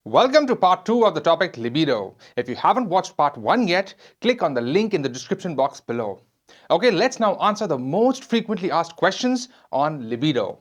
Welcome to part 2 of the topic libido. If you haven't watched part 1 yet, click on the link in the description box below. Okay, let's now answer the most frequently asked questions on libido.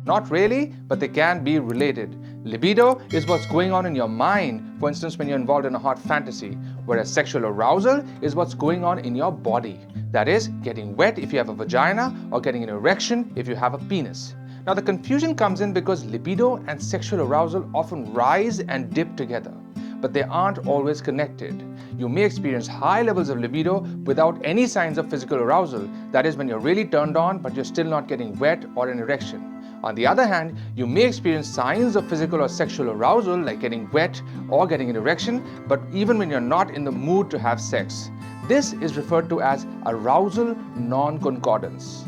Not really, but they can be related. Libido is what's going on in your mind, for instance, when you're involved in a hot fantasy, whereas sexual arousal is what's going on in your body. That is, getting wet if you have a vagina or getting an erection if you have a penis. Now, the confusion comes in because libido and sexual arousal often rise and dip together, but they aren't always connected. You may experience high levels of libido without any signs of physical arousal. That is, when you're really turned on, but you're still not getting wet or an erection. On the other hand, you may experience signs of physical or sexual arousal like getting wet or getting an erection, but even when you're not in the mood to have sex. This is referred to as arousal non-concordance.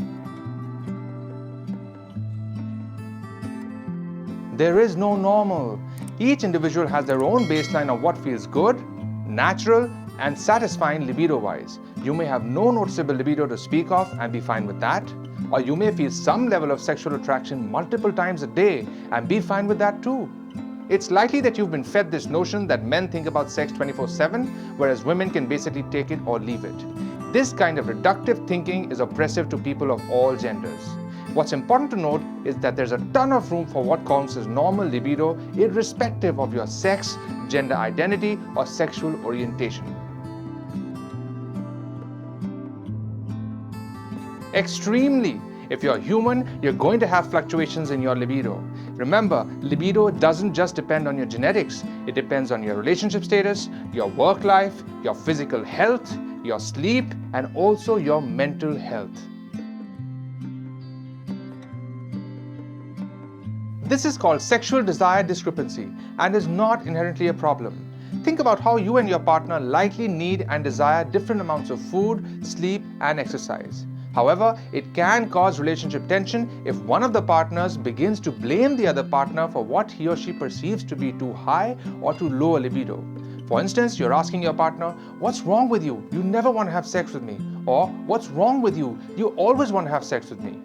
There is no normal. Each individual has their own baseline of what feels good, natural, and satisfying libido-wise. You may have no noticeable libido to speak of and be fine with that. Or you may feel some level of sexual attraction multiple times a day and be fine with that too. It's likely that you've been fed this notion that men think about sex 24/7, whereas women can basically take it or leave it. This kind of reductive thinking is oppressive to people of all genders. What's important to note is that there's a ton of room for what counts as normal libido, irrespective of your sex, gender identity, or sexual orientation. Extremely. If you're human, you're going to have fluctuations in your libido. Remember, libido doesn't just depend on your genetics. It depends on your relationship status, your work life, your physical health, your sleep, and also your mental health. This is called sexual desire discrepancy and is not inherently a problem. Think about how you and your partner likely need and desire different amounts of food, sleep, and exercise. However, it can cause relationship tension if one of the partners begins to blame the other partner for what he or she perceives to be too high or too low a libido. For instance, you're asking your partner, "What's wrong with you? You never want to have sex with me." Or, "What's wrong with you? You always want to have sex with me."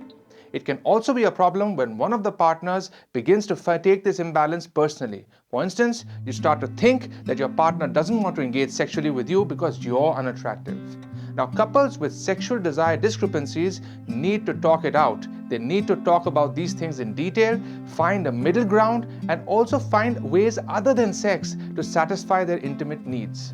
It can also be a problem when one of the partners begins to take this imbalance personally. For instance, you start to think that your partner doesn't want to engage sexually with you because you're unattractive. Now, couples with sexual desire discrepancies need to talk it out. They need to talk about these things in detail, find a middle ground, and also find ways other than sex to satisfy their intimate needs.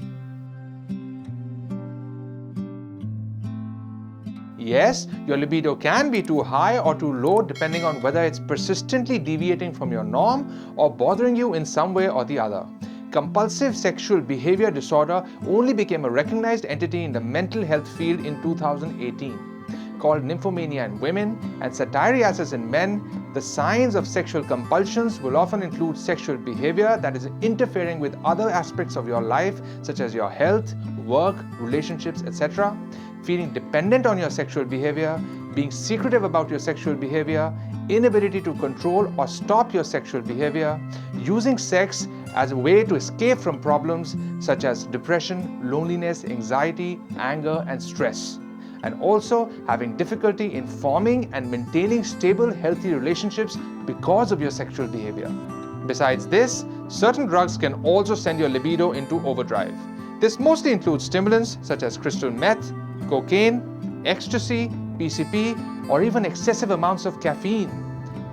Yes, your libido can be too high or too low depending on whether it's persistently deviating from your norm or bothering you in some way or the other. Compulsive sexual behavior disorder only became a recognized entity in the mental health field in 2018. Called nymphomania in women and satyriasis in men, the signs of sexual compulsions will often include sexual behavior that is interfering with other aspects of your life, such as your health, work, relationships, etc., feeling dependent on your sexual behavior, being secretive about your sexual behavior, inability to control or stop your sexual behavior, using sex as a way to escape from problems such as depression, loneliness, anxiety, anger, and stress, and also having difficulty in forming and maintaining stable, healthy relationships because of your sexual behavior. Besides this, certain drugs can also send your libido into overdrive. This mostly includes stimulants such as crystal meth, cocaine, ecstasy, PCP, or even excessive amounts of caffeine.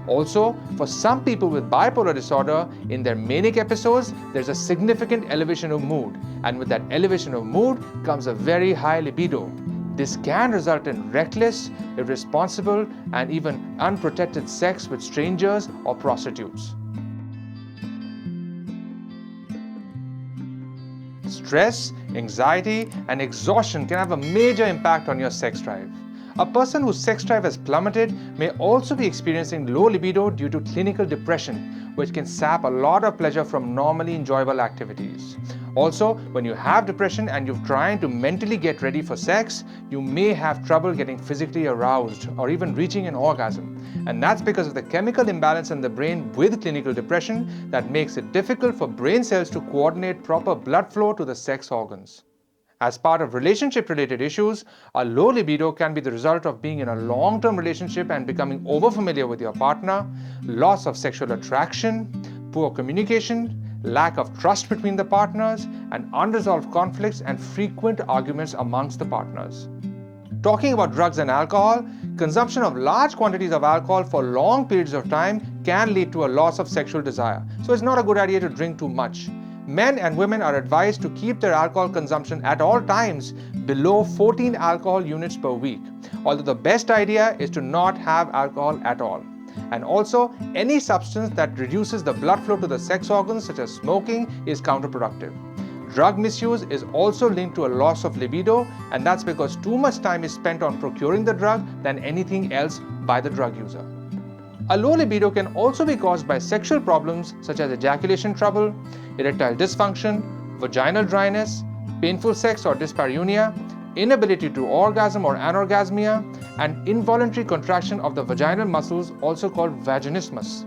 Also, for some people with bipolar disorder, in their manic episodes, there's a significant elevation of mood, and with that elevation of mood comes a very high libido. This can result in reckless, irresponsible, and even unprotected sex with strangers or prostitutes. Stress, anxiety, and exhaustion can have a major impact on your sex drive. A person whose sex drive has plummeted may also be experiencing low libido due to clinical depression, which can sap a lot of pleasure from normally enjoyable activities. Also, when you have depression and you're trying to mentally get ready for sex, you may have trouble getting physically aroused or even reaching an orgasm. And that's because of the chemical imbalance in the brain with clinical depression that makes it difficult for brain cells to coordinate proper blood flow to the sex organs. As part of relationship-related issues, a low libido can be the result of being in a long-term relationship and becoming overfamiliar with your partner, loss of sexual attraction, poor communication, lack of trust between the partners, and unresolved conflicts and frequent arguments amongst the partners. Talking about drugs and alcohol, consumption of large quantities of alcohol for long periods of time can lead to a loss of sexual desire. So it's not a good idea to drink too much. Men and women are advised to keep their alcohol consumption at all times below 14 alcohol units per week, although the best idea is to not have alcohol at all. And also, any substance that reduces the blood flow to the sex organs, such as smoking, is counterproductive. Drug misuse is also linked to a loss of libido, and that's because too much time is spent on procuring the drug than anything else by the drug user. A low libido can also be caused by sexual problems such as ejaculation trouble, erectile dysfunction, vaginal dryness, painful sex or dyspareunia, inability to orgasm or anorgasmia, and involuntary contraction of the vaginal muscles, also called vaginismus.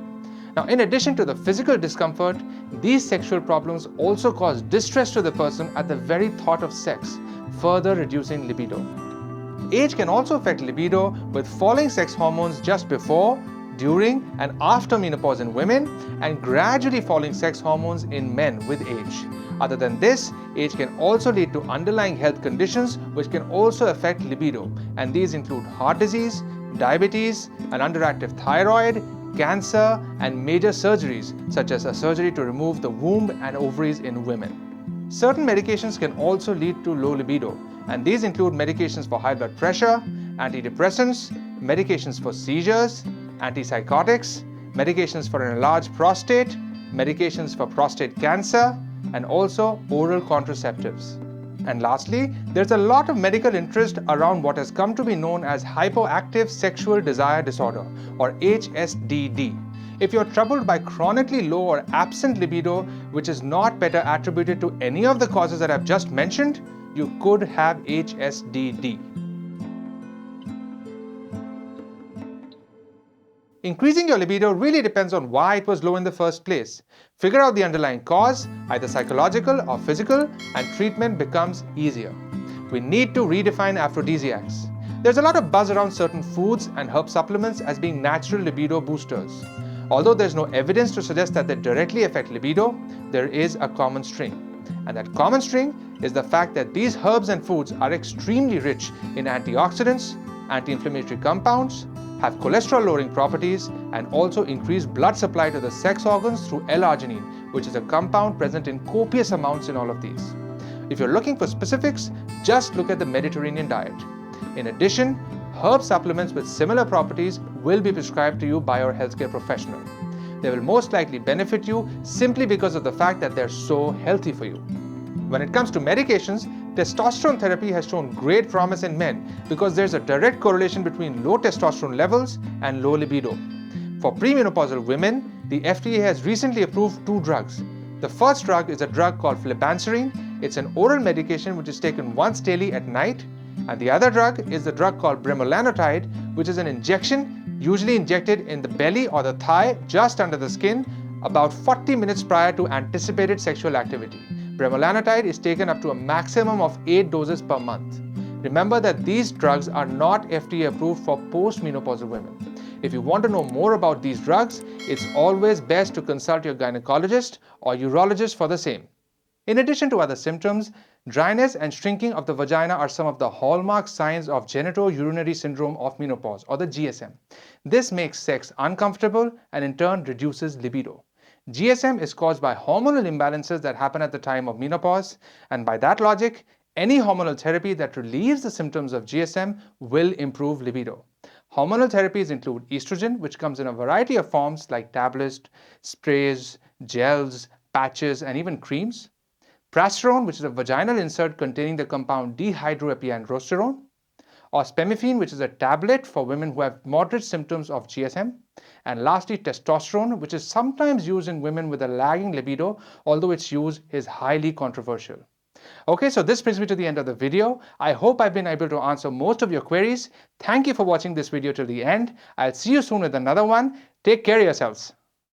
Now, in addition to the physical discomfort, these sexual problems also cause distress to the person at the very thought of sex, further reducing libido. Age can also affect libido, with falling sex hormones just before, during, and after menopause in women, and gradually falling sex hormones in men with age. Other than this, age can also lead to underlying health conditions which can also affect libido, and these include heart disease, diabetes, an underactive thyroid, cancer, and major surgeries such as a surgery to remove the womb and ovaries in women. Certain medications can also lead to low libido, and these include medications for high blood pressure, antidepressants, medications for seizures, antipsychotics, medications for an enlarged prostate, medications for prostate cancer, and also oral contraceptives. And lastly, there's a lot of medical interest around what has come to be known as hypoactive sexual desire disorder, or HSDD. If you're troubled by chronically low or absent libido, which is not better attributed to any of the causes that I've just mentioned, you could have HSDD. Increasing your libido really depends on why it was low in the first place. Figure out the underlying cause, either psychological or physical, and treatment becomes easier. We need to redefine aphrodisiacs. There's a lot of buzz around certain foods and herb supplements as being natural libido boosters. Although there's no evidence to suggest that they directly affect libido, there is a common string. And that common string is the fact that these herbs and foods are extremely rich in antioxidants, anti-inflammatory compounds, have cholesterol-lowering properties, and also increase blood supply to the sex organs through L-arginine, which is a compound present in copious amounts in all of these. If you're looking for specifics, just look at the Mediterranean diet. In addition, herb supplements with similar properties will be prescribed to you by your healthcare professional. They will most likely benefit you simply because of the fact that they're so healthy for you. When it comes to medications, testosterone therapy has shown great promise in men because there's a direct correlation between low testosterone levels and low libido. For premenopausal women, the FDA has recently approved 2 drugs. The first drug is a drug called flibanserin. It's an oral medication which is taken once daily at night. And the other drug is the drug called bremelanotide, which is an injection, usually injected in the belly or the thigh just under the skin, about 40 minutes prior to anticipated sexual activity. Bremelanotide is taken up to a maximum of 8 doses per month. Remember that these drugs are not FDA approved for postmenopausal women. If you want to know more about these drugs, it's always best to consult your gynecologist or urologist for the same. In addition to other symptoms, dryness and shrinking of the vagina are some of the hallmark signs of genitourinary syndrome of menopause, or the GSM. This makes sex uncomfortable and in turn reduces libido. GSM is caused by hormonal imbalances that happen at the time of menopause, and by that logic, any hormonal therapy that relieves the symptoms of GSM will improve libido. Hormonal therapies include estrogen, which comes in a variety of forms like tablets, sprays, gels, patches, and even creams. Prasterone, which is a vaginal insert containing the compound dihydroepiandrosterone. Or spemifene, which is a tablet for women who have moderate symptoms of GSM. And lastly, testosterone, which is sometimes used in women with a lagging libido, although its use is highly controversial. Okay, so this brings me to the end of the video. I hope I've been able to answer most of your queries. Thank you for watching this video till the end. I'll see you soon with another one. Take care of yourselves.